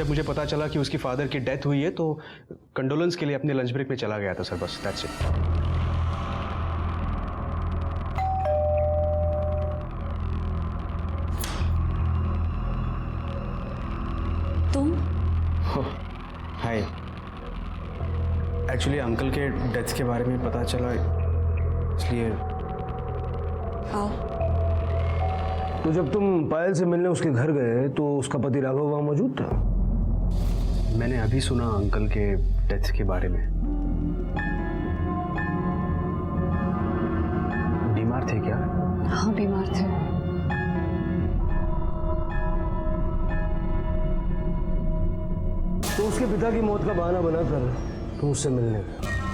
जब मुझे पता चला कि उसकी फादर की डेथ हुई है तो कंडोलेंस के लिए अपने लंच ब्रेक में चला गया था सर, बस दैट्स इट। तुम? हाय, एक्चुअली अंकल के डेथ के बारे में पता चला इसलिए। आओ। तो जब तुम पायल से मिलने उसके घर गए तो उसका पति राघव वहां मौजूद था? मैंने अभी सुना अंकल के डेथ के बारे में। बीमार थे क्या? हाँ, बीमार थे। तो उसके पिता की मौत का बहाना बनाकर तुम उससे मिलने गए,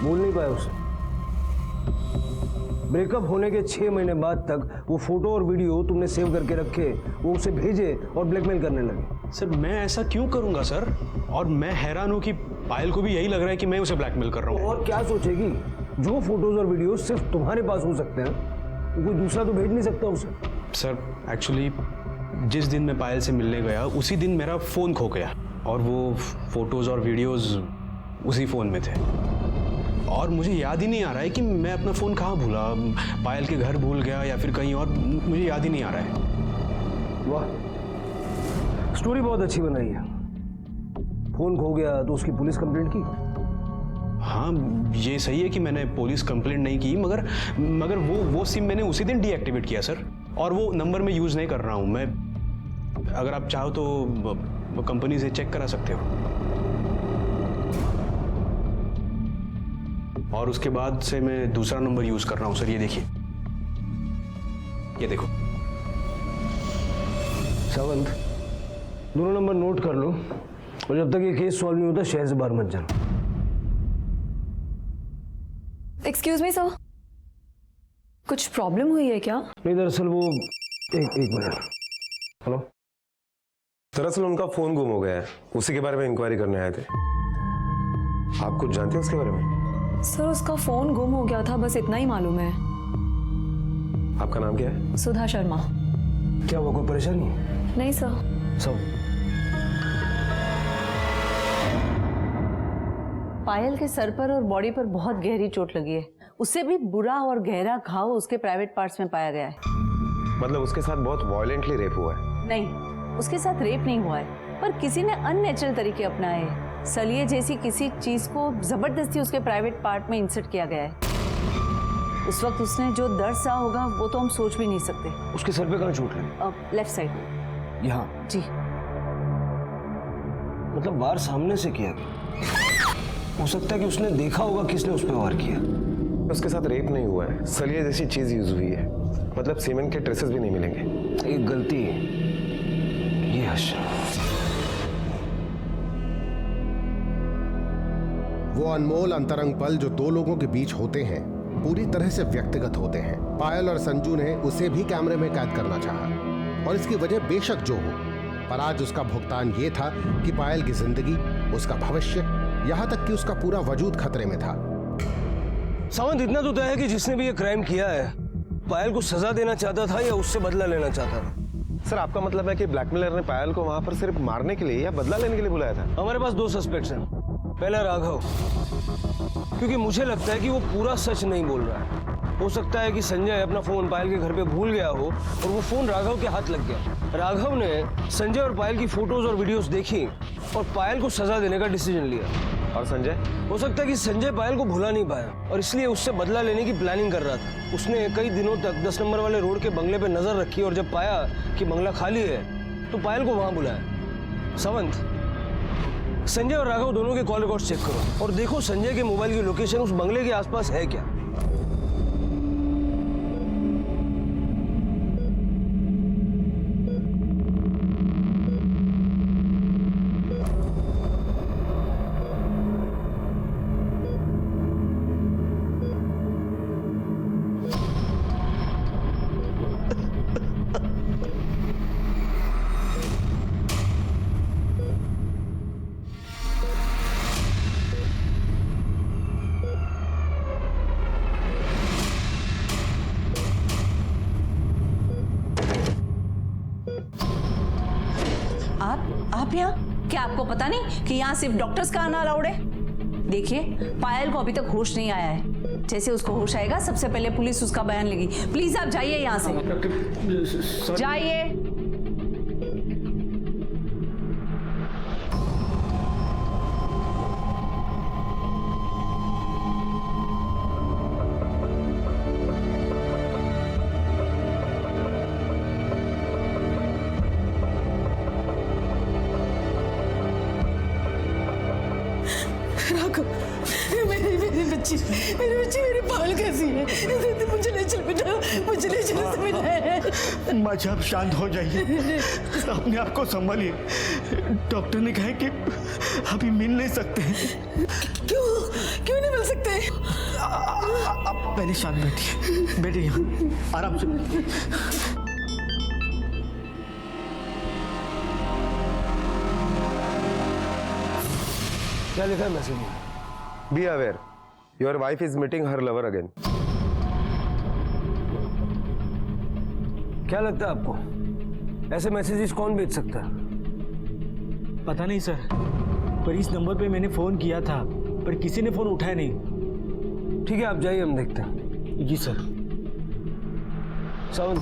बोल नहीं पाए उसे? ब्रेकअप होने के 6 महीने बाद तक वो फोटो और वीडियो तुमने सेव करके रखे, वो उसे भेजे और ब्लैकमेल करने लगे। सर मैं ऐसा क्यों करूंगा सर? और मैं हैरान हूं कि पायल को भी यही लग रहा है कि मैं उसे ब्लैकमेल कर रहा हूं। और क्या सोचेगी? जो फोटोज और वीडियो सिर्फ तुम्हारे पास हो सकते हैं, वो कोई दूसरा तो भेज नहीं सकता उसे। सर एक्चुअली जिस दिन मैं पायल से मिलने गया उसी दिन मेरा फ़ोन खो गया और वो फोटोज़ और वीडियोज़ उसी फ़ोन में थे और मुझे याद ही नहीं आ रहा है कि मैं अपना फ़ोन कहाँ भूला, पायल के घर भूल गया या फिर कहीं और, मुझे याद ही नहीं आ रहा है। वाह, स्टोरी बहुत अच्छी बनाई है। फोन खो गया तो उसकी पुलिस कंप्लेंट की? हाँ ये सही है कि मैंने पुलिस कंप्लेंट नहीं की, मगर वो सिम मैंने उसी दिन डीएक्टिवेट किया सर, और वो नंबर मैं यूज़ नहीं कर रहा हूँ। मैं अगर आप चाहो तो कंपनी से चेक करा सकते हो। और उसके बाद से मैं दूसरा नंबर यूज कर रहा हूं सर, ये देखिए, ये देखो। सावंत, दोनों नंबर नोट कर लो और जब तक ये केस सॉल्व नहीं होता शहर से बाहर मत जाना। एक्सक्यूज मी सर, कुछ प्रॉब्लम हुई है क्या? नहीं, दरअसल वो एक मिनट। हेलो। दरअसल उनका फोन गुम हो गया है, उसी के बारे में इंक्वायरी करने आए थे। आप कुछ जानते हैं उसके बारे में? सर उसका फोन गुम हो गया था, बस इतना ही मालूम है। आपका नाम क्या है? सुधा शर्मा। क्या हुआ, कोई परेशानी? नहीं सर। सब पायल के सर पर और बॉडी पर बहुत गहरी चोट लगी है। उससे भी बुरा और गहरा घाव उसके प्राइवेट पार्ट्स में पाया गया है। मतलब उसके साथ बहुत वायलेंटली रेप हुआ है? नहीं, उसके साथ रेप नहीं हुआ है, पर किसी ने अननेचुरल तरीके अपनाए हैं। सलिए जैसी किसी चीज को जबरदस्ती उसके प्राइवेट पार्ट में इंसर्ट किया गया है। उस वक्त उसने जो दर्द सहा होगा वो तो हम सोच भी नहीं सकते। उसके सर पे कहाँ चोट लगी? लेफ्ट साइड में। यहाँ? जी। मतलब वार सामने से किया गया? हो सकता है कि उसने देखा होगा किसने उस पर वार किया। उसके साथ रेप नहीं हुआ है, सलिए जैसी चीज यूज हुई है। मतलब सीमेंट के ट्रेसेस भी नहीं मिलेंगे। एक गलती ये हर्ष। वो अनमोल अंतरंग पल जो दो लोगों के बीच होते हैं पूरी तरह से व्यक्तिगत होते हैं। पायल और संजू ने उसे भी कैमरे में कैद करना चाहा और इसकी वजह बेशक जो हो, पर आज उसका भुगतान ये था कि पायल की जिंदगी, उसका भविष्य, यहाँ तक कि उसका पूरा वजूद खतरे में था। सावंत, इतना तो तय है कि जिसने भी ये क्राइम किया है पायल को सजा देना चाहता था या उससे बदला लेना चाहता था? सर आपका मतलब है कि ब्लैकमेलर ने पायल को वहां पर सिर्फ मारने के लिए या बदला लेने के लिए बुलाया था? हमारे पास 2 सस्पेक्ट्स हैं। पहला राघव, क्योंकि मुझे लगता है कि वो पूरा सच नहीं बोल रहा है। हो सकता है कि संजय अपना फोन पायल के घर पे भूल गया हो और वो फोन राघव के हाथ लग गया। राघव ने संजय और पायल की फोटोज और वीडियोस देखी और पायल को सजा देने का डिसीजन लिया। और संजय? हो सकता है कि संजय पायल को भुला नहीं पाया और इसलिए उससे बदला लेने की प्लानिंग कर रहा था। उसने कई दिनों तक 10 नंबर वाले रोड के बंगले पे नजर रखी और जब पाया कि बंगला खाली है तो पायल को वहां बुलाया। सावंत, संजय और राघव दोनों के कॉल रिकॉर्ड चेक करो और देखो संजय के मोबाइल की लोकेशन उस बंगले के आसपास है क्या। आपको पता नहीं कि यहाँ सिर्फ डॉक्टर्स का आना अलाउड है? देखिए, पायल को अभी तक होश नहीं आया है। जैसे उसको होश आएगा सबसे पहले पुलिस उसका बयान लेगी। प्लीज आप जाइए यहाँ से, जाइए। मेरी बच्ची मेरी पाल कैसी है? मुझे ले चल बेटा, मुझे ले चल इससे मिलना है। माँ जी आप शांत हो जाइए, अपने आप को संभालिए। डॉक्टर ने कहा कि अभी मिल नहीं सकते। क्यों नहीं मिल सकते? आप पहले शांत बैठिए, बैठिए यहाँ आराम से। क्या लिखा है मैसेज में? Be aware your wife is meeting her lover again. क्या लगता है आपको, ऐसे मैसेजेस कौन भेज सकता है? पता नहीं सर, पर इस नंबर पे मैंने फोन किया था पर किसी ने फोन उठाया नहीं। ठीक है, आप जाइए, हम देखते हैं। जी सर। सावंत,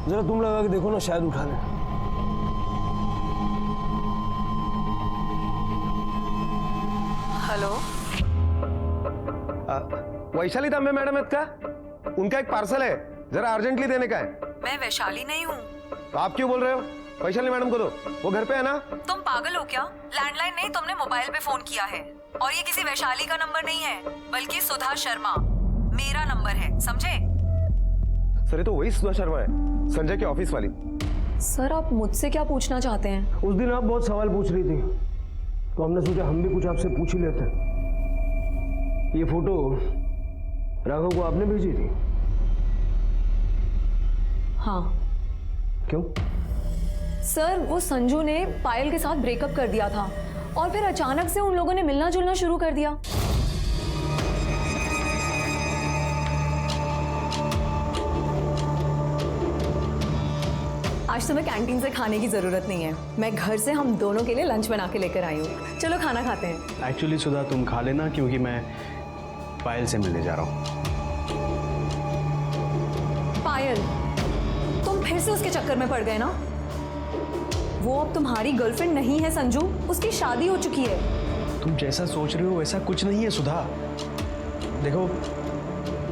जरा तुम लगा के देखो ना, शायद उठा लें। हेलो, वैशाली तांबे मैडम आहेत का? उनका एक पार्सल है, जरा अर्जेंटली देने का है। मैं वैशाली नहीं हूँ। तो आप क्यों बोल रहे हो? वैशाली मैडम को दो, वो घर पे है ना। तुम पागल हो क्या? लैंडलाइन नहीं, तुमने मोबाइल पे फोन किया है। और ये किसी वैशाली का नंबर नहीं है, बल्कि सुधा शर्मा मेरा नंबर है, समझे? सर ये तो वही सुधा शर्मा है, संजय के ऑफिस वाली। सर आप मुझसे क्या पूछना चाहते हैं? उस दिन आप बहुत सवाल पूछ रही थी, तो हमने सोचा हम भी कुछ आपसे पूछ ही लेते हैं। ये फोटो राघव को आपने भेजी थी? हाँ। क्यों? सर वो संजू ने पायल के साथ ब्रेकअप कर दिया था और फिर अचानक से उन लोगों ने मिलना जुलना शुरू कर दिया। आज तुम्हें कैंटीन से खाने की जरूरत नहीं है, मैं घर से हम दोनों के लिए लंच बना के लेकर आई हूँ। चलो खाना खाते हैं। एक्चुअली सुधा तुम खा लेना, क्योंकि मैं पायल से मिलने जा रहा हूँ। पायल, तुम फिर से उसके चक्कर में पड़ गए ना? वो अब तुम्हारी गर्लफ्रेंड नहीं है संजू, उसकी शादी हो चुकी है। तुम जैसा सोच रहे हो वैसा कुछ नहीं है सुधा। देखो,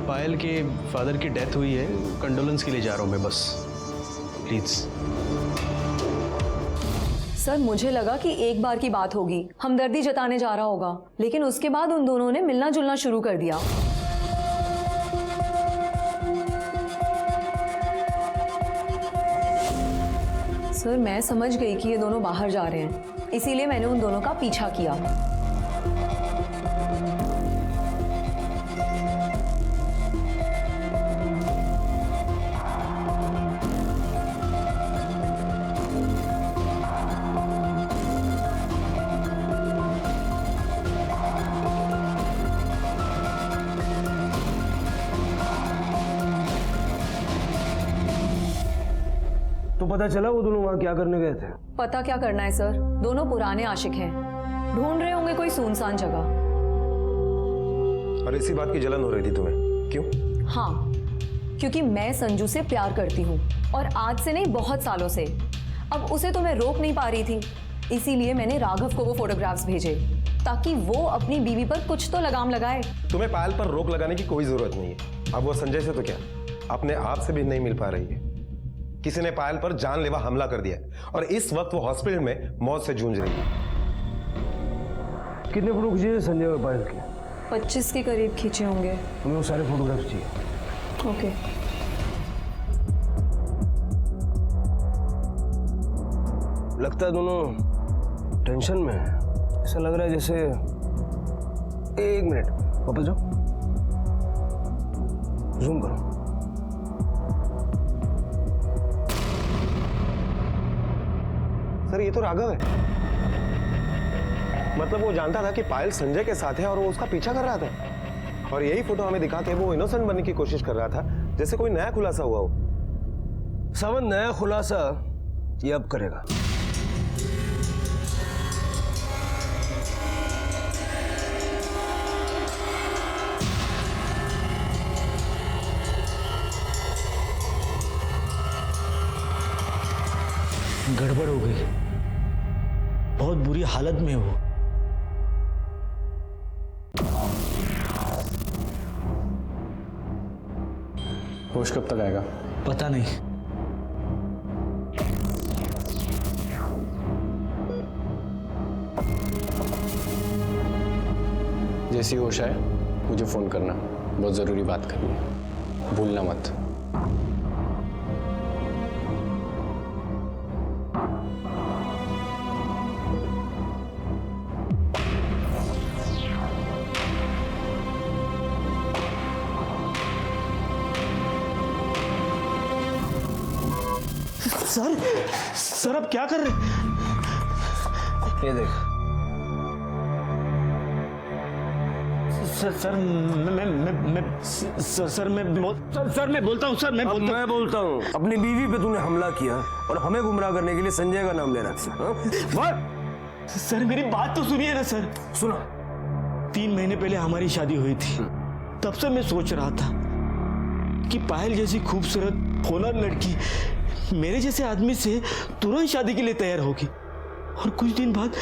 पायल के फादर की डेथ हुई है, कंडोलेंस के लिए जा रहा हूँ मैं, बस प्लीज। सर मुझे लगा कि एक बार की बात होगी, हमदर्दी जताने जा रहा होगा, लेकिन उसके बाद उन दोनों ने मिलना जुलना शुरू कर दिया। सर मैं समझ गई कि ये दोनों बाहर जा रहे हैं, इसीलिए मैंने उन दोनों का पीछा किया। तो पता चला वो दोनों वहां क्या करने गए थे? पता क्या करना है सर, दोनों पुराने आशिक हैं, ढूंढ रहे होंगे कोई सुनसान जगह। और इसी बात की जलन हो रही थी तुम्हें, क्यों? हाँ, क्योंकि मैं संजू से प्यार करती हूँ और आज से नहीं बहुत सालों से। अब उसे तो मैं रोक नहीं पा रही थी, इसीलिए मैंने राघव को वो फोटोग्राफ्स भेजे ताकि वो अपनी बीवी पर कुछ तो लगाम लगाए। तुम्हें पायल पर रोक लगाने की कोई जरूरत नहीं है। अब वो संजय से तो क्या, अपने आप से भी नहीं मिल पा रही है। किसी ने पायल पर जानलेवा हमला कर दिया और इस वक्त वो हॉस्पिटल में मौत से जूझ रही है। कितने फोटो खींचे संजय और पायल के? 25 के करीब खींचे होंगे। हमें वो सारे फोटोग्राफ्स चाहिए। ओके। लगता है दोनों टेंशन में है। ऐसा लग रहा है जैसे, एक मिनट वापस जाओ, जूम करो। सर ये तो राघव है। मतलब वो जानता था कि पायल संजय के साथ है और वो उसका पीछा कर रहा था, और यही फोटो हमें दिखा के वो इनोसेंट बनने की कोशिश कर रहा था, जैसे कोई नया खुलासा हुआ हो। सावन नया खुलासा ये अब करेगा। गड़बड़ हो गई, बहुत बुरी हालत में हो। होश कब तक आएगा? पता नहीं। जैसी होश आए मुझे फोन करना, बहुत जरूरी बात करनी है, भूलना मत। सर अब क्या कर रहे हैं? ये देख। सर मैं बोलता हूँ। मैं बोलता हूँ, अपनी बीवी पे तूने हमला किया और हमें गुमराह करने के लिए संजय का नाम ले रहा है। सर मेरी बात तो सुनिए ना सर। सुना। 3 महीने पहले हमारी शादी हुई थी, तब से मैं सोच रहा था कि पायल जैसी खूबसूरत होनहार लड़की मेरे जैसे आदमी से तुरंत शादी के लिए तैयार होगी, और कुछ दिन बाद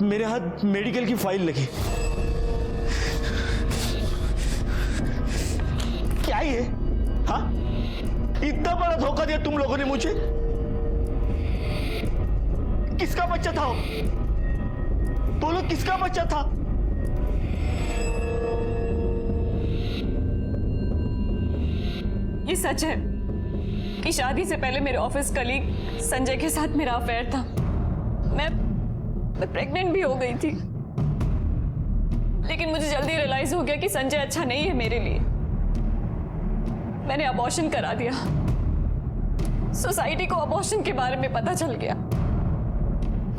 मेरे हाथ मेडिकल की फाइल लगी। क्या ये? हाँ, इतना बड़ा धोखा दिया तुम लोगों ने मुझे। किसका बच्चा था? बोलो, किसका बच्चा था? ये सच है कि शादी से पहले मेरे ऑफिस कलीग संजय के साथ मेरा अफेयर था। मैं प्रेग्नेंट भी हो गई थी, लेकिन मुझे जल्दी रियलाइज हो गया कि संजय अच्छा नहीं है मेरे लिए। मैंने अबॉर्शन करा दिया। सोसाइटी को अबॉर्शन के बारे में पता चल गया।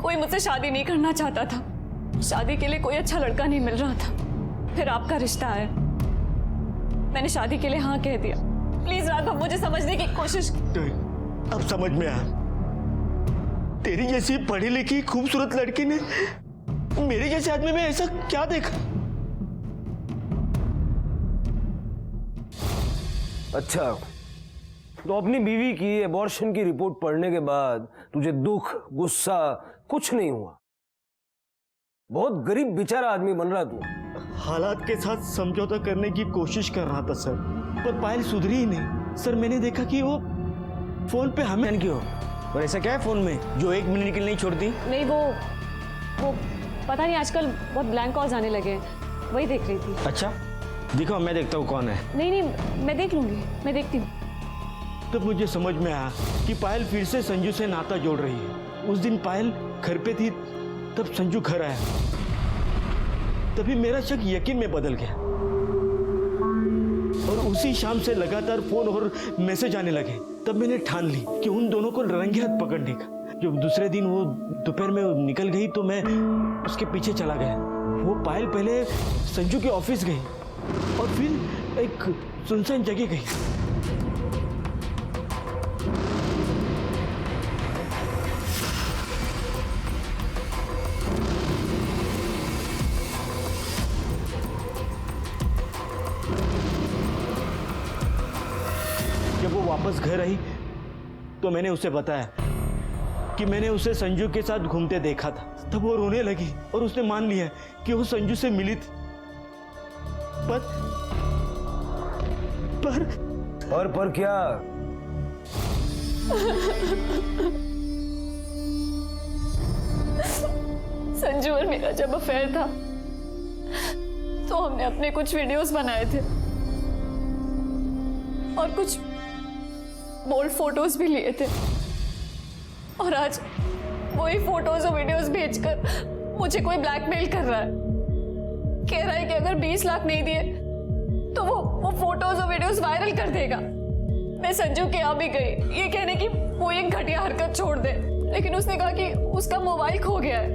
कोई मुझसे शादी नहीं करना चाहता था। शादी के लिए कोई अच्छा लड़का नहीं मिल रहा था। फिर आपका रिश्ता आया, मैंने शादी के लिए हाँ कह दिया। प्लीज राघव, मुझे समझने की कोशिश। अब समझ में आया, तेरी जैसी पढ़ी लिखी खूबसूरत लड़की ने मेरे जैसे आदमी में ऐसा क्या देखा? अच्छा, तो अपनी बीवी की एबॉर्शन की रिपोर्ट पढ़ने के बाद तुझे दुख गुस्सा कुछ नहीं हुआ? बहुत गरीब बेचारा आदमी बन रहा तू। हालात के साथ समझौता करने की कोशिश कर रहा था सर, पर पायल सुधरी ही नहीं। सर मैंने देखा कि वो फोन पे हमें क्यों, और ऐसा क्या है फोन में जो 1 मिनट के लिए नहीं छोड़ती? नहीं, वो पता नहीं, आजकल बहुत ब्लैंक कॉल्स आने लगे हैं, वही देख रही थी। अच्छा दिखाओ, मैं देखता हूँ कौन है। नहीं, मैं देख लूंगी, मैं देखती हूँ। तब मुझे समझ में आया कि पायल फिर से संजू से नाता जोड़ रही है। उस दिन पायल घर पे थी, तब संजू घर आया, तभी मेरा शक यकीन में बदल गया, और उसी शाम से लगातार फोन और मैसेज आने लगे। तब मैंने ठान ली कि उन दोनों को रंगे हाथ पकड़ने का। जब दूसरे दिन वो दोपहर में निकल गई तो मैं उसके पीछे चला गया। वो पायल पहले संजू के ऑफिस गई और फिर एक सुनसान जगह गई। जब वो वापस घर आई तो मैंने उसे बताया कि मैंने उसे संजू के साथ घूमते देखा था। तब वो रोने लगी और उसने मान लिया कि वो संजू से मिली थी। पर क्या? संजू और मेरा जब अफेयर था तो हमने अपने कुछ वीडियोस बनाए थे और कुछ बोल्ड फोटोज भी लिए थे, और आज वही फोटोज और वीडियोस भेजकर मुझे कोई ब्लैकमेल कर रहा है। कह रहा है कि अगर 20 लाख नहीं दिए तो वो फोटोज और वीडियोस वायरल कर देगा। मैं संजू के यहाँ भी गई ये कहने की वो एक घटिया हरकत छोड़ दे, लेकिन उसने कहा कि उसका मोबाइल खो गया है।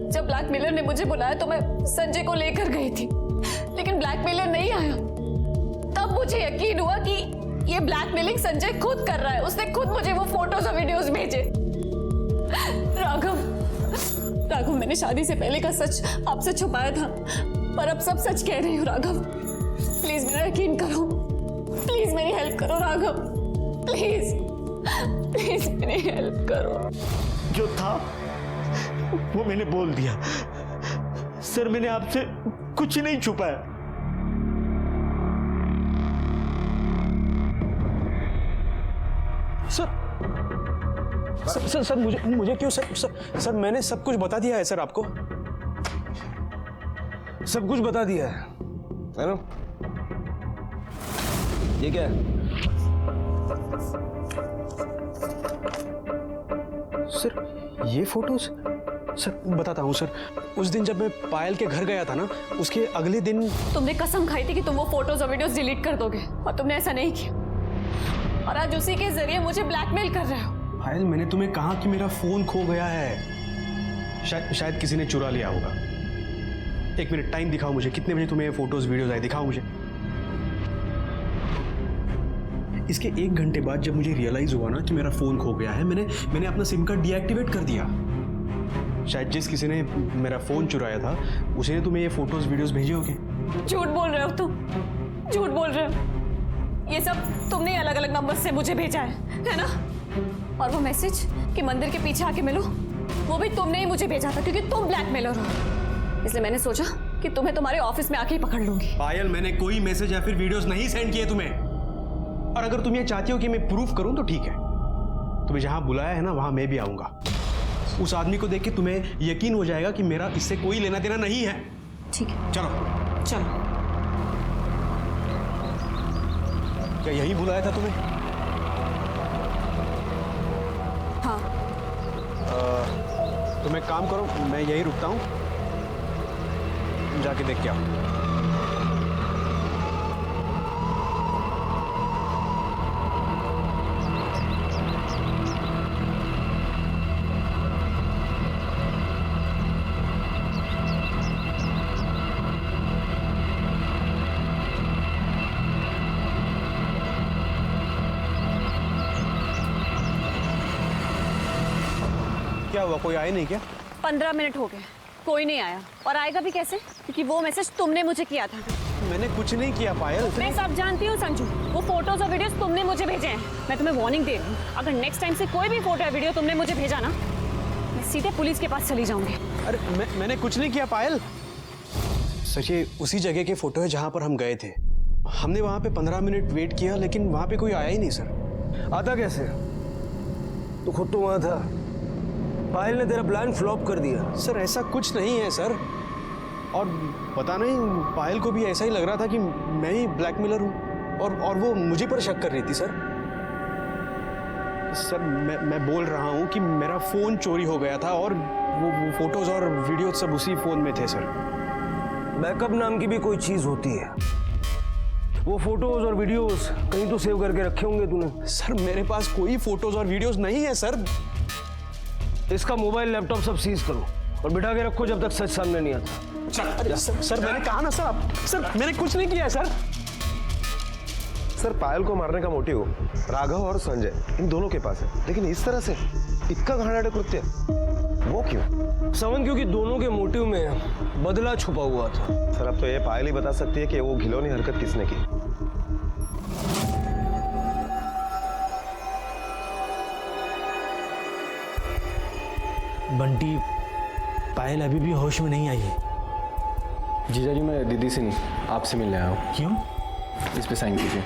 जब ब्लैकमेलर ने मुझे बुलाया तो मैं संजय को लेकर गई थी, लेकिन ब्लैकमेलर नहीं आया। तब मुझे यकीन हुआ कि ये ब्लैकमेलिंग संजय खुद कर रहा है। उसने खुद मुझे वो फोटोज और वीडियोस भेजे। राघव, मैंने शादी से पहले का सच आपसे छुपाया था, पर अब सब सच कह रही हूँ। राघव प्लीज मेरा यकीन करो, प्लीज मेरी हेल्प करो राघव, प्लीज प्लीज मेरी हेल्प करो। जो था वो मैंने बोल दिया सर, मैंने आपसे कुछ नहीं छुपाया। सर मुझे क्यों सर मैंने सब कुछ बता दिया है सर आपको। सब कुछ बता दिया है ना? ये क्या है? सर ये फोटोज सर बताता हूँ सर। उस दिन जब मैं पायल के घर गया था ना, उसके अगले दिन तुमने कसम खाई थी कि तुम वो फोटोज और वीडियोस डिलीट कर दोगे, और तुमने ऐसा नहीं किया, और आज उसी के जरिए मुझे ब्लैकमेल कर रहे हो। पायल, मैंने तुम्हें कहा कि मेरा फोन खो गया है। शायद किसी ने चुरा लिया होगा। एक मिनट टाइम दिखाओ मुझे, कितने बजे तुम्हें फोटोज वीडियोज आए, दिखाओ मुझे। इसके 1 घंटे बाद जब मुझे रियलाइज हुआ ना कि मेरा फोन खो गया है, मैंने अपना सिम कार्ड डीएक्टिवेट कर दिया। शायद जिस किसी ने मेरा फोन चुराया था उसी ने तुम्हें ये फोटोज वीडियोज भेजे होंगे। झूठ बोल रहे हो तुम, झूठ बोल रहे हो। ये सब तुमने अलग अलग नंबर से मुझे भेजा है ना? और वो मैसेज कि मंदिर के पीछे आके मिलो, वो भी तुमने ही मुझे भेजा था, क्योंकि तुम ब्लैकमेलर हो। इसलिए मैंने सोचा कि तुम्हें तुम्हारे ऑफिस में आके ही पकड़ लूंगी। पायल, मैंने कोई मैसेज या फिर वीडियोस नहीं सेंड किए तुम्हें। और अगर तुम ये चाहती हो कि मैं प्रूफ करूं तो ठीक है, तुम्हें जहां बुलाया है ना वहां मैं भी आऊंगा। उस आदमी को देख के तुम्हें यकीन हो जाएगा कि मेरा इससे कोई लेना देना नहीं है। ठीक है, चलो चलो। क्या यही बुलाया था तुम्हें? हाँ। तुम एक काम करो, मैं यही रुकता हूं, जाके देख के आओ। क्या हुआ, कोई आए नहीं क्या? 15 मिनट हो गए, कोई नहीं आया, और आएगा भी कैसे, क्योंकि वो मैसेज तुमने मुझे किया था। मैंने कुछ नहीं किया पायल। मैं सब जानती हूँ संजू, वो फोटोज और वीडियोस तुमने मुझे भेजे हैं। मैं तुम्हें वार्निंग दे रही हूँ, अगर नेक्स्ट टाइम से कोई भी फोटो या वीडियो तुमने मुझे भेजा ना, मैं सीधे पुलिस के पास चली जाऊंगी। अरे मैंने कुछ नहीं किया पायल। सच ये उसी जगह के फोटो है जहां पर हम गए थे। हमने वहां पे 15 मिनट वेट किया, लेकिन वहां पे कोई आया ही नहीं सर। आता कैसे? तू खुद तो वहां था। पायल ने तेरा प्लान फ्लॉप कर दिया। सर ऐसा कुछ नहीं है सर, और पता नहीं पायल को भी ऐसा ही लग रहा था कि मैं ही ब्लैकमेलर हूँ, और वो मुझे पर शक कर रही थी सर। सर मैं बोल रहा हूँ कि मेरा फोन चोरी हो गया था, और वो फोटोज और वीडियो सब उसी फोन में थे सर। बैकअप नाम की भी कोई चीज होती है। वो फोटोज और वीडियोस कहीं तो सेव करके रखे होंगे तूने। सर मेरे पास कोई फोटोज और वीडियोस नहीं है सर। इसका मोबाइल लैपटॉप सब सीज करो और बिठा के रखो जब तक सच सामने नहीं आता। अरे सर मैंने कहा ना सर मैंने कुछ नहीं किया सर। सर पायल को मारने का मोटिव राघव और संजय इन दोनों के पास है, लेकिन इस तरह से इतना घाड़ा कृत्य वो क्यों? समन, क्योंकि दोनों के मोटिव में बदला छुपा हुआ था। सर अब तो ये पायल ही बता सकती है कि वो घिनौनी हरकत किसने की। बंटी, पायल अभी भी होश में नहीं आई है। जीजा जी, मैं दीदी से नहीं आपसे मिलने आया हूँ। क्यों? इस पे साइन कीजिए।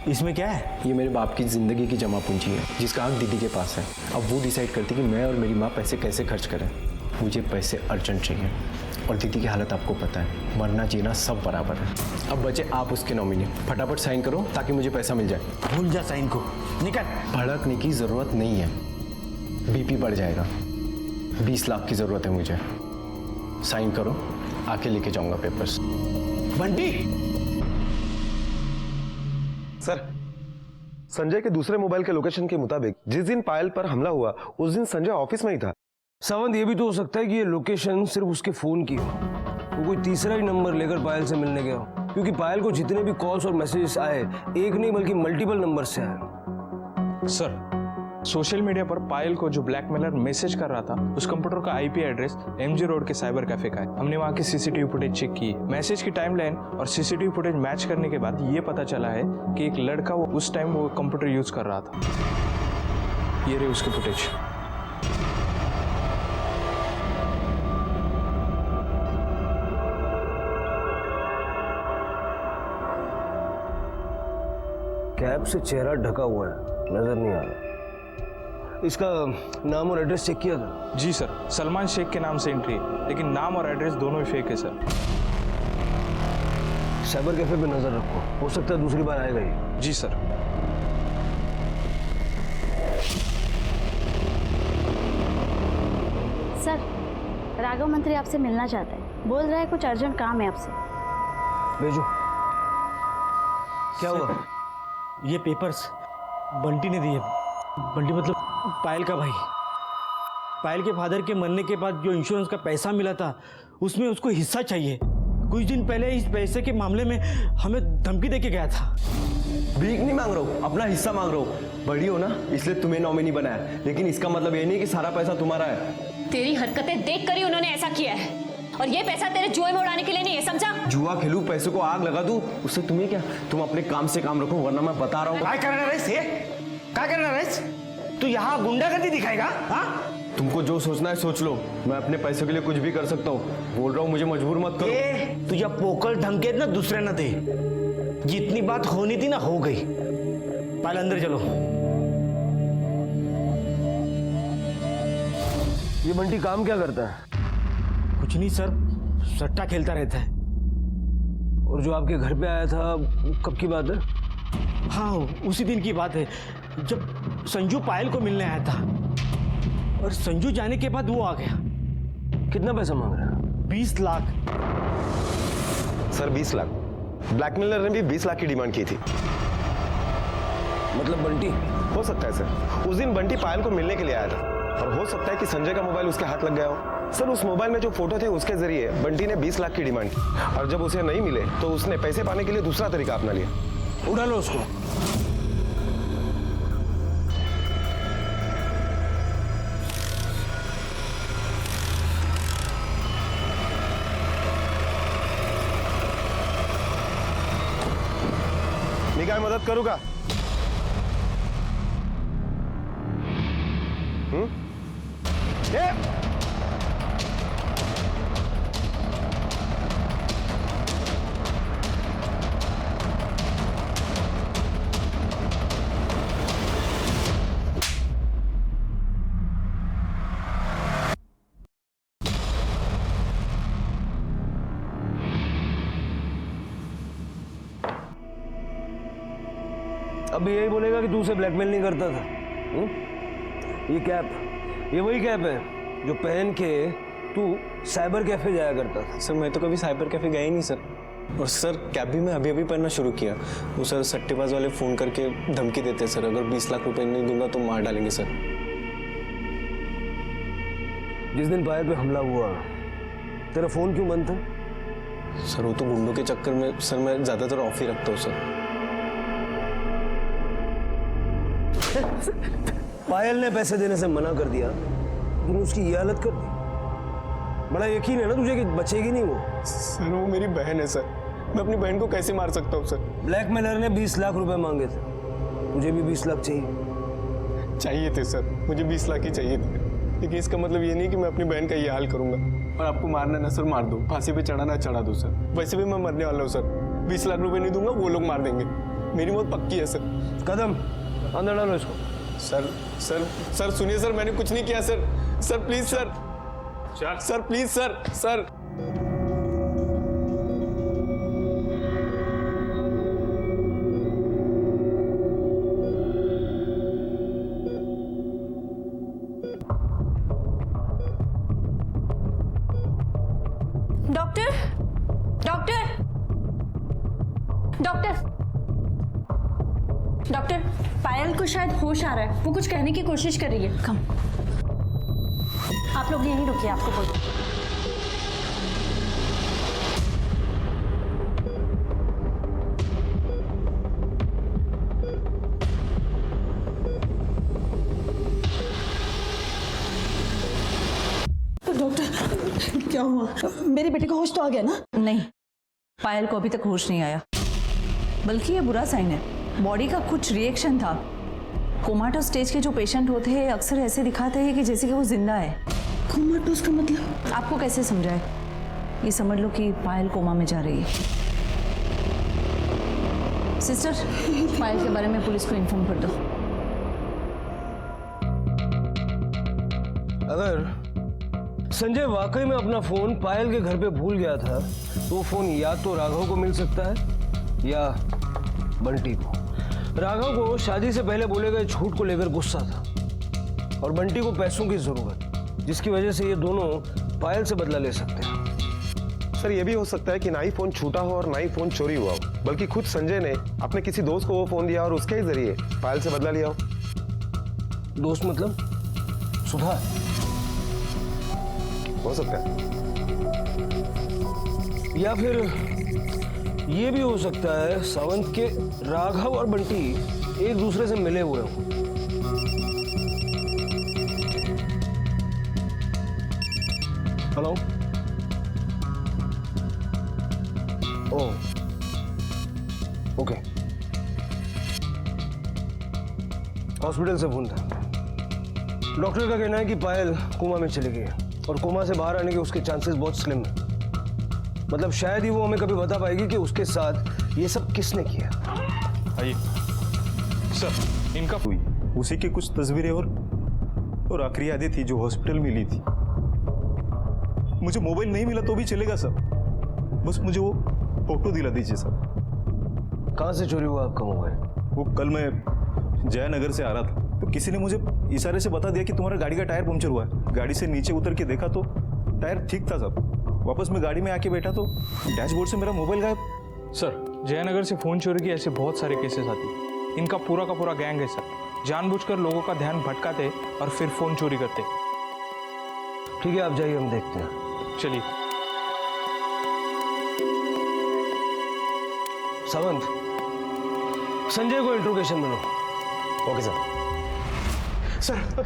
इसमें क्या है? ये मेरे बाप की जिंदगी की जमा पूंजी है, जिसका हक दीदी के पास है। अब वो डिसाइड करती कि मैं और मेरी माँ पैसे कैसे खर्च करें। मुझे पैसे अर्जेंट चाहिए, और दीदी की हालत आपको पता है, मरना जीना सब बराबर है। अब बचे आप उसके नॉमिनी, फटाफट साइन करो ताकि मुझे पैसा मिल जाए। भूल जा साइन को, निकल। भड़कने की जरूरत नहीं है, बीपी बढ़ जाएगा। 20 लाख की जरूरत है मुझे। साइन करो, आके लेके जाऊंगा पेपर्स। बंटी! सर संजय के दूसरे मोबाइल के लोकेशन के मुताबिक जिस दिन पायल पर हमला हुआ उस दिन संजय ऑफिस में ही था। सावंत, ये भी तो हो सकता है कि ये लोकेशन सिर्फ उसके फोन की हो, वो कोई तीसरा ही नंबर लेकर पायल से मिलने गया हो, क्योंकि पायल को जितने भी कॉल्स और मैसेजेस आए एक नहीं बल्कि मल्टीपल नंबर से आए। सर सोशल मीडिया पर पायल को जो ब्लैकमेलर मैसेज कर रहा था उस कंप्यूटर का आईपी एड्रेस एमजी रोड के साइबर कैफे का है। हमने वहाँ की सीसीटीवी फुटेज चेक की। मैसेज की टाइमलाइन और सीसीटीवी फुटेज मैच करने के बाद ये पता चला है कि एक लड़का वो उस टाइम वो कंप्यूटर यूज कर रहा था। ये रही उसकी फुटेज। कैप से चेहरा ढका हुआ है, नजर नहीं आ रहा। इसका नाम और एड्रेस चेक किया था? जी सर, सलमान शेख के नाम से एंट्री है, लेकिन नाम और एड्रेस दोनों ही फेक है सर। साइबर कैफे पे नजर रखो, हो सकता है दूसरी बार आएगा ही। जी सर। सर, राघव मंत्री आपसे मिलना चाहता है। बोल रहा है कुछ अर्जेंट काम है आपसे। भेजो। क्या हुआ? ये पेपर्स बंटी ने दिए। बंटी मतलब पायल का भाई। पायल के फादर के मरने के बाद जो इंश्योरेंस का पैसा मिला था उसमें उसको हिस्सा चाहिए। कुछ दिन पहले इस पैसे के मामले में हमें धमकी देके गया था। भीख नहीं मांग रहा हूँ, अपना हिस्सा मांग रहा हूँ। बड़ी हो ना, इसलिए तुम्हें नॉमिनी बनाया, लेकिन इसका मतलब ये नहीं कि सारा पैसा तुम्हारा है। तेरी हरकतें देख कर ही उन्होंने ऐसा किया है, और ये पैसा तेरे जुए में उड़ाने के लिए नहीं है, समझा? जुआ खेलूं, पैसों को आग लगा दूं, उससे तुम्हें क्या? तुम अपने काम से काम रखो, वरना मैं बता रहा हूँ। क्या करना रईस? तू यहाँ गुंडागर्दी दिखाएगा? हाँ? तुमको जो सोचना है सोच लो, मैं अपने पैसों के लिए कुछ भी कर सकता हूँ। बोल रहा हूँ, मुझे मजबूर मत करो। तुझे पोकल धमके ना दूसरे न दे। जितनी बात होनी थी ना हो गई। पहले अंदर चलो। ये बंटी काम क्या करता है? कुछ नहीं सर, सट्टा खेलता रहता है। और जो आपके घर पे आया था, कब की बात है? हाँ, उसी दिन की बात है जब संजू पायल को मिलने आया था, और संजू जाने के बाद वो आ गया। कितना पैसा मांग रहा है? 20 लाख। सर 20 लाख? ब्लैकमेलर ने भी 20 लाख की डिमांड की थी। मतलब बंटी? हो सकता है सर, उस दिन बंटी पायल को मिलने के लिए आया था, और हो सकता है कि संजय का मोबाइल उसके हाथ लग गया हो। सर उस मोबाइल में जो फोटो थे उसके जरिए बंटी ने 20 लाख की डिमांड की, और जब उसे नहीं मिले तो उसने पैसे पाने के लिए दूसरा तरीका अपना लिया। उड़ा लो उसको। मैं क्या मदद करूंगा? अब यही बोलेगा कि तू उसे ब्लैकमेल नहीं करता था? ये कैप, ये वही कैप है जो पहन के तू साइबर कैफे जाया करता था। सर मैं तो कभी साइबर कैफे गया ही नहीं सर। और सर कैब भी मैं अभी अभी पहनना शुरू किया। वो सर सट्टेबाज वाले फ़ोन करके धमकी देते हैं सर, अगर 20 लाख रुपए नहीं दूंगा तो मार डालेंगे सर। जिस दिन पायल पे हमला हुआ, तेरा फ़ोन क्यों बंद था? सर वो तो गुंडों के चक्कर में सर मैं ज़्यादातर ऑफ ही रखता हूँ सर। पायल ने पैसे देने से मना कर दिया, तूने उसकी ये हालत कर दी। बड़ा यकीन है ना तुझे कि बचेगी नहीं वो? सर वो मेरी बहन है सर, मैं अपनी बहन को कैसे मार सकता हूँ सर? ब्लैकमेलर ने 20 लाख रुपए मांगे थे, तुझे भी 20 लाख चाहिए? चाहिए थे सर, मुझे 20 लाख ही चाहिए थे, लेकिन इसका मतलब ये नहीं कि मैं अपनी बहन का ये हाल करूंगा। और आपको मारना ना सर मार दो, फांसी पे चढ़ाना चढ़ा दो सर, वैसे भी मैं मरने वाला हूँ सर। 20 लाख रुपए नहीं दूंगा, वो लोग मार देंगे, मेरी मौत पक्की है सर। कदम अंदर डालो इसको। सर सर सर सुनिए सर, मैंने कुछ नहीं किया sir. Sir please sir, sir please sir, sir doctor, doctor, doctor, doctor, Payal को शायद होश आ रहा है, वो कुछ कहने की कोशिश कर रही है। कम, आप लोग यहीं रुकिए, आपको बोलो। डॉक्टर क्या हुआ? मेरे बेटे का होश तो आ गया ना? नहीं, पायल को अभी तक होश नहीं आया, बल्कि ये बुरा साइन है। बॉडी का कुछ रिएक्शन था। कोमाटोस स्टेज के जो पेशेंट होते हैं अक्सर ऐसे दिखाते हैं कि जैसे कि वो जिंदा है। कोमाटोस का मतलब? आपको कैसे समझाए? ये समझ लो कि पायल कोमा में जा रही है। सिस्टर, पायल के बारे में पुलिस को इन्फॉर्म कर दो। अगर संजय वाकई में अपना फोन पायल के घर पे भूल गया था तो वो फोन या तो राघव को मिल सकता है या बंटी को। राघव को शादी से पहले बोले गए झूठ को लेकर गुस्सा था और बंटी को पैसों की जरूरत, जिसकी वजह से ये दोनों पायल से बदला ले सकते हैं। सर ये भी हो सकता है कि ना ही फोन छूटा हो और ना ही फोन चोरी हुआ हो, बल्कि खुद संजय ने अपने किसी दोस्त को वो फोन दिया और उसके ही जरिए पायल से बदला लिया हो। दोस्त मतलब सुधा? हो सकता है। या फिर ये भी हो सकता है सावंत के राघव और बंटी एक दूसरे से मिले हुए हों। हेलो। ओह, ओके। हॉस्पिटल से फोन था। डॉक्टर का कहना है कि पायल कोमा में चली गई है और कोमा से बाहर आने के उसके चांसेस बहुत स्लिम है। मतलब शायद ही वो हमें कभी बता पाएगी कि उसके साथ ये सब किसने किया। आइए सर, इनका हुई उसी की कुछ तस्वीरें और आखिरी यादें थी जो हॉस्पिटल में ली थी। मुझे मोबाइल नहीं मिला तो भी चलेगा सर, बस मुझे वो फोटो दिला दीजिए सर। कहाँ से चोरी हुआ आपका मोबाइल? वो कल मैं जयनगर से आ रहा था तो किसी ने मुझे इशारे से बता दिया कि तुम्हारा गाड़ी का टायर पंक्चर हुआ है। गाड़ी से नीचे उतर के देखा तो टायर ठीक था सर। वापस मैं गाड़ी में आके बैठा तो डैशबोर्ड से मेरा मोबाइल गायब। सर, जयनगर से फोन चोरी के ऐसे बहुत सारे केसेस आते हैं। इनका पूरा का पूरा गैंग है सर। जानबूझकर लोगों का ध्यान भटकाते और फिर फोन चोरी करते। ठीक है, आप जाइए, हम देखते हैं। चलिए। सावंत, संजय को इंट्रोगेशन मिलो। Okay sir.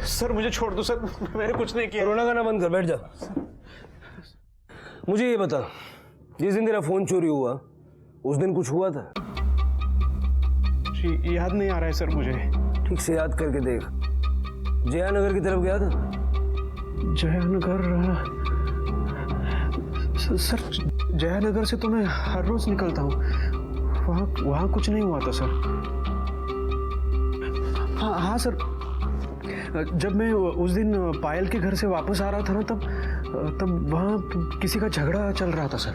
सर मुझे छोड़ दो सर, मैंने कुछ नहीं किया। रोना गाना बंद कर, बैठ जा। मुझे ये बता, जिस दिन तेरा फोन चोरी हुआ उस दिन कुछ हुआ था? याद नहीं आ रहा है सर मुझे। ठीक से याद करके देख। जयानगर की तरफ गया था? जयानगर सर, जयानगर से तो मैं हर रोज निकलता हूँ। वहाँ कुछ नहीं हुआ था सर। हाँ सर, जब मैं उस दिन पायल के घर से वापस आ रहा था ना तब वहाँ किसी का झगड़ा चल रहा था सर।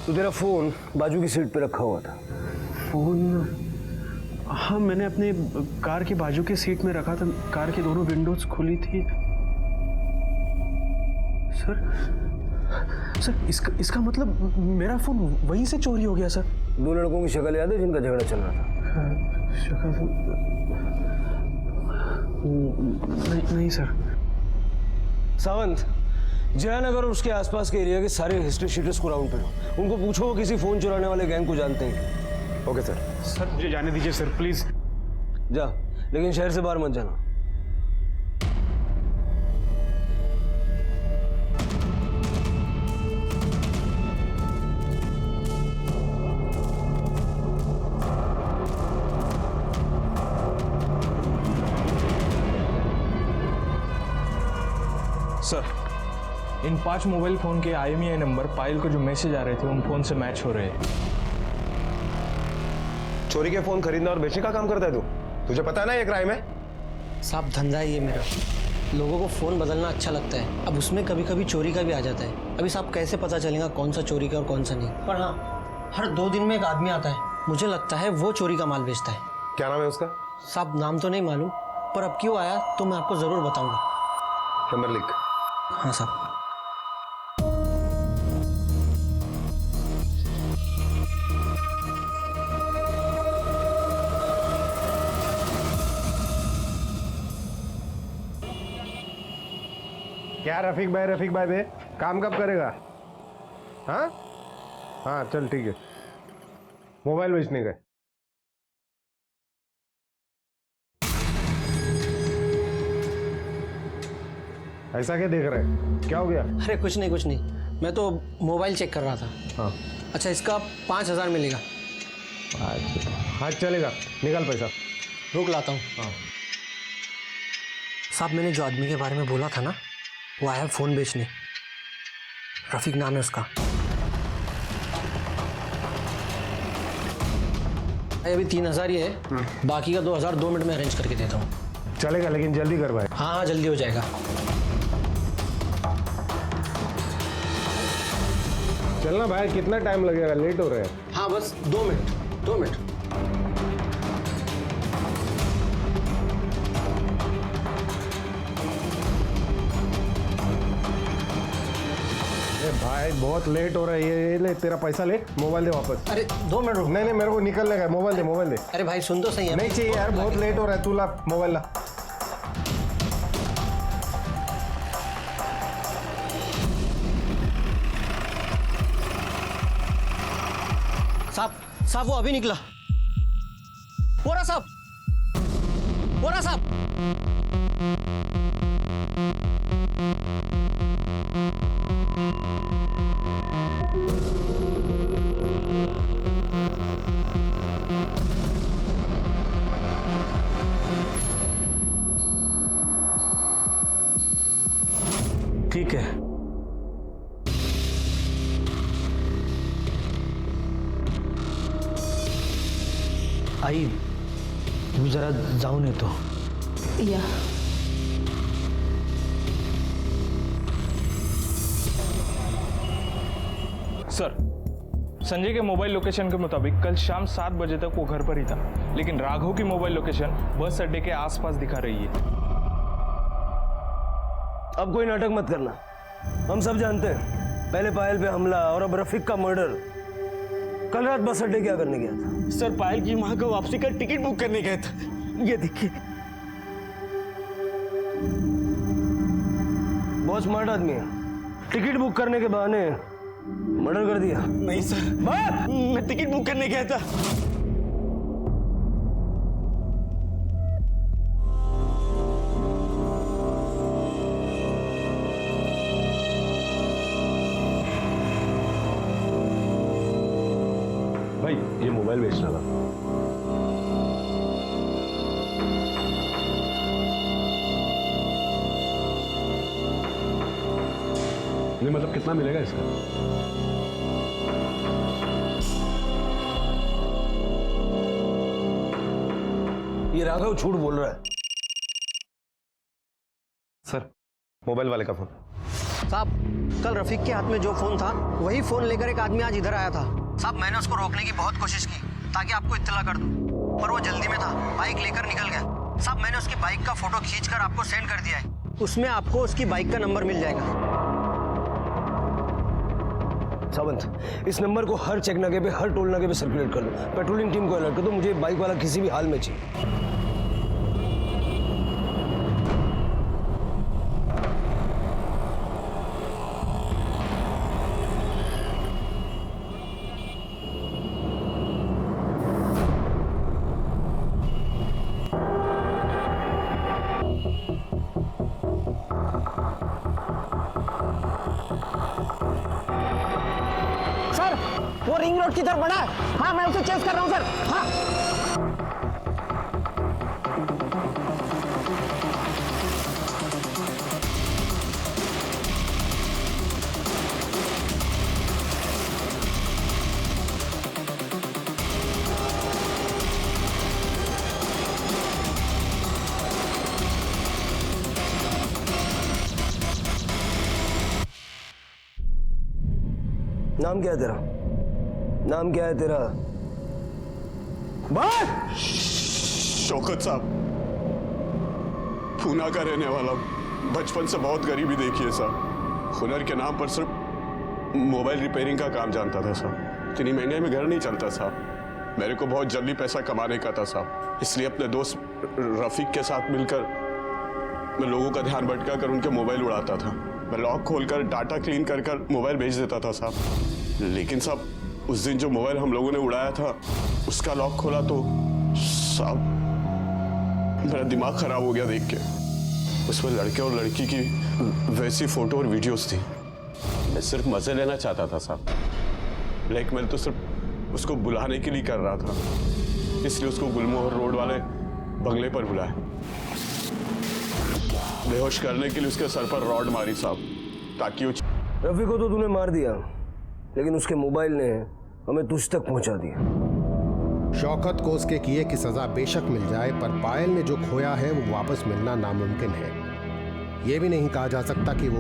तो तेरा फोन बाजू की सीट पे रखा हुआ था? फोन, हाँ मैंने अपने कार के बाजू के सीट में रखा था। कार की दोनों विंडोज खुली थी सर। इसका मतलब मेरा फोन वहीं से चोरी हो गया सर। दो लड़कों की शक्ल याद है जिनका झगड़ा चल रहा था? शक्ल नहीं सर। सावंत, जयनगर और उसके आसपास के एरिया के सारे हिस्ट्री शीटर्स को राउंड पे लो। उनको पूछो वो किसी फोन चुराने वाले गैंग को जानते हैं। Okay sir. सर मुझे जाने दीजिए सर, प्लीज। जा, लेकिन शहर से बाहर मत जाना। सर, इन 5 मोबाइल फोन के IMEI नंबर पायल को जो मैसेज आ रहे थे उन फोन से मैच हो रहे हैं। चोरी के फोन खरीदना और बेचने का काम करता है तू? तुझे पता है ना ये क्राइम है? साहब धंधा ही है मेरा। लोगों को फ़ोन बदलना अच्छा लगता है, अब उसमें कभी कभी चोरी का भी आ जाता है। अभी साहब कैसे पता चलेगा कौन सा चोरी का और कौन सा नहीं? पर हाँ, हर 2 दिन में एक आदमी आता है, मुझे लगता है वो चोरी का माल बेचता है। क्या नाम है उसका? साहब नाम तो नहीं मालूम, पर अब क्यों आया तो मैं आपको ज़रूर बताऊँगा। नंबर लिख। हाँ साहब। क्या रफीक भाई बे, काम कब करेगा? हाँ हाँ चल ठीक है, मोबाइल बेचने गए। ऐसा क्या देख रहे हैं? क्या हो गया? अरे कुछ नहीं, मैं तो मोबाइल चेक कर रहा था। हाँ अच्छा, इसका 5000 मिलेगा। हाँ चलेगा, निकाल पैसा। रुक लाता हूँ। हाँ साहब, मैंने जो आदमी के बारे में बोला था ना, वो आया फ़ोन बेचने। रफीक नाम है उसका। अभी 3000 ही है, बाकी का 2000 2 मिनट में अरेंज करके देता हूँ। चलेगा, लेकिन जल्दी कर भाई। हाँ जल्दी हो जाएगा। चलना भाई, कितना टाइम लगेगा? लेट हो रहे हैं। हाँ बस 2 मिनट। भाई बहुत लेट हो रहा है। ये ले तेरा पैसा, ले मोबाइल दे वापस। अरे 2 मिनट रुक। नहीं मेरे को निकलने का है। मोबाइल दे। अरे भाई सुन तो सही है। नहीं चाहिए यार, बहुत लेट हो रहा है। तू ला मोबाइल ला। साहब वो अभी निकला। वोरा साहब। ठीक है। आई, तू जरा जाऊन येतो। या सर, संजय के मोबाइल लोकेशन के मुताबिक कल शाम 7 बजे तक वो घर पर ही था, लेकिन राघव की मोबाइल लोकेशन बस अड्डे के आसपास दिखा रही है। अब कोई नाटक मत करना। हम सब जानते हैं, पहले पायल पे हमला और अब रफीक का मर्डर। कल रात बस अड्डे क्या करने गया था? सर, पायल की माँ का वापसी का टिकट बुक करने गया था। ये देखिए। बहुत स्मार्ट आदमी है। टिकट बुक करने के बहाने मर्डर कर दिया। नहीं सर, मैं टिकट बुक करने गया था। भाई ये मोबाइल बेचना था। नहीं मतलब कितना मिलेगा इसका? ये राघव झूठ बोल रहा है। सर, मोबाइल वाले का फोन। साहब, कल रफीक के हाथ में जो फोन था, वही फोन लेकर एक आदमी आज इधर आया था। साहब, मैंने उसको रोकने की बहुत कोशिश की ताकि आपको इत्तला कर दूं, पर वो जल्दी में था, बाइक लेकर निकल गया। साहब, मैंने उसकी बाइक का फोटो खींचकर आपको सेंड कर दिया है। उसमें आपको उसकी बाइक का नंबर मिल जाएगा। सावंत, इस नंबर को हर चेक नाके पे, हर टोल नाके पे सर्कुलेट कर दो। पेट्रोलिंग टीम को अलर्ट कर दो। मुझे बाइक वाला किसी भी हाल में चाहिए। वो रिंग रोड की तरफ बढ़ा है। हाँ, मैं उसे चेस कर रहा हूँ सर। हाँ। नाम क्या है तेरा? नाम क्या है तेरा? बात। शौकत साहब, पूना का रहने वाला, बचपन से बहुत गरीबी देखी है साहब। हुनर के नाम पर सिर्फ मोबाइल रिपेयरिंग का काम जानता था साहब। इतनी महंगाई में घर नहीं चलता साहब। मेरे को बहुत जल्दी पैसा कमाने का था साहब, इसलिए अपने दोस्त रफीक के साथ मिलकर मैं लोगों का ध्यान भटका कर उनके मोबाइल उड़ाता था। मैं लॉक खोलकर डाटा क्लीन कर कर मोबाइल भेज देता था साहब। लेकिन साहब, उस दिन जो मोबाइल हम लोगों ने उड़ाया था, उसका लॉक खोला तो साहब मेरा दिमाग खराब हो गया देख के। उसमें लड़के और लड़की की वैसी फोटो और वीडियोस थी। मैं सिर्फ मजे लेना चाहता था साहब। ब्लैकमेल तो सिर्फ उसको बुलाने के लिए कर रहा था, इसलिए उसको गुलमोहर रोड वाले बंगले पर बुलाया। बेहोश करने के लिए उसके सर पर रॉड मारी साहब, ताकि वो रफी को तो तूने मार दिया, लेकिन उसके मोबाइल ने हमें तुझ तक पहुंचा दिया। शौकत को उसके किए की सजा बेशक मिल जाए, पर पायल ने जो खोया है वो वापस मिलना नामुमकिन है। ये भी नहीं कहा जा सकता कि वो